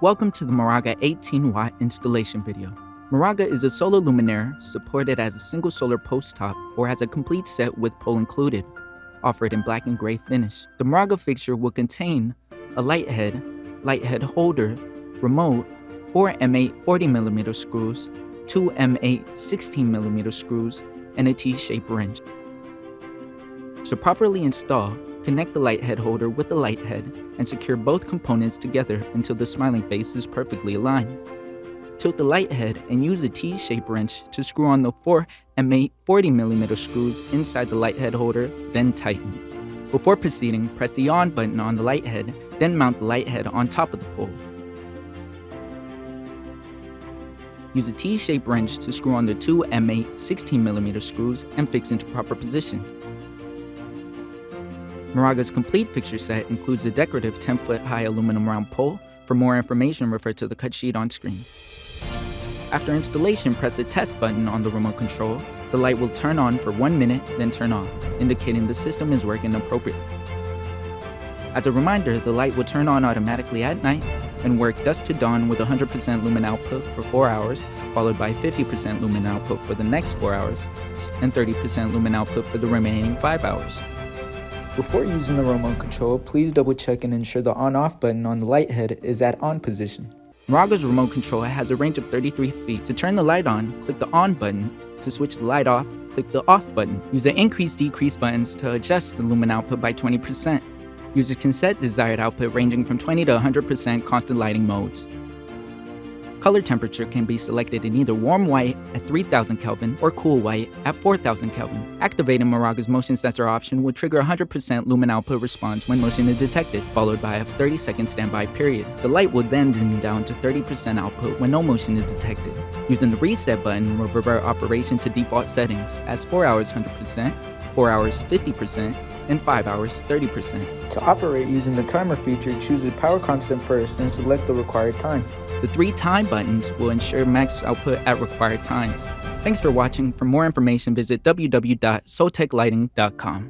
Welcome to the MORAGA 18-watt installation video. MORAGA is a solar luminaire supported as a single solar post top or as a complete set with pole included, offered in black and gray finish. The MORAGA fixture will contain a light head holder, remote, 4 M8 40mm screws, 2 M8 16mm screws, and a T-shaped wrench. To properly install, connect the light head holder with the light head and secure both components together until the smiling face is perfectly aligned. Tilt the light head and use a T-shaped wrench to screw on the 4 M8 40mm screws inside the light head holder, then tighten. Before proceeding, press the on button on the light head, then mount the light head on top of the pole. Use a T-shaped wrench to screw on the 2 M8 16mm screws and fix into proper position. MORAGA's complete fixture set includes a decorative 10-foot high aluminum round pole. For more information, refer to the cut sheet on screen. After installation, press the test button on the remote control. The light will turn on for 1 minute, then turn off, indicating the system is working appropriately. As a reminder, the light will turn on automatically at night and work dusk to dawn with 100% lumen output for 4 hours, followed by 50% lumen output for the next 4 hours, and 30% lumen output for the remaining 5 hours. Before using the remote control, please double check and ensure the on-off button on the light head is at on position. MORAGA's remote control has a range of 33 feet. To turn the light on, click the on button. To switch the light off, click the off button. Use the increase-decrease buttons to adjust the lumen output by 20%. Users can set desired output ranging from 20 to 100% constant lighting modes. Color temperature can be selected in either warm white at 3000 Kelvin or cool white at 4000 Kelvin. Activating MORAGA's motion sensor option will trigger 100% lumen output response when motion is detected, followed by a 30-second standby period. The light will then dim down to 30% output when no motion is detected. Using the reset button will revert operation to default settings as 4 hours 100%, 4 hours 50%, and 5 hours 30%. To operate using the timer feature, choose the power constant first and select the required time. The 3 time buttons will ensure max output at required times. Thanks for watching. For more information, visit www.soltechlighting.com.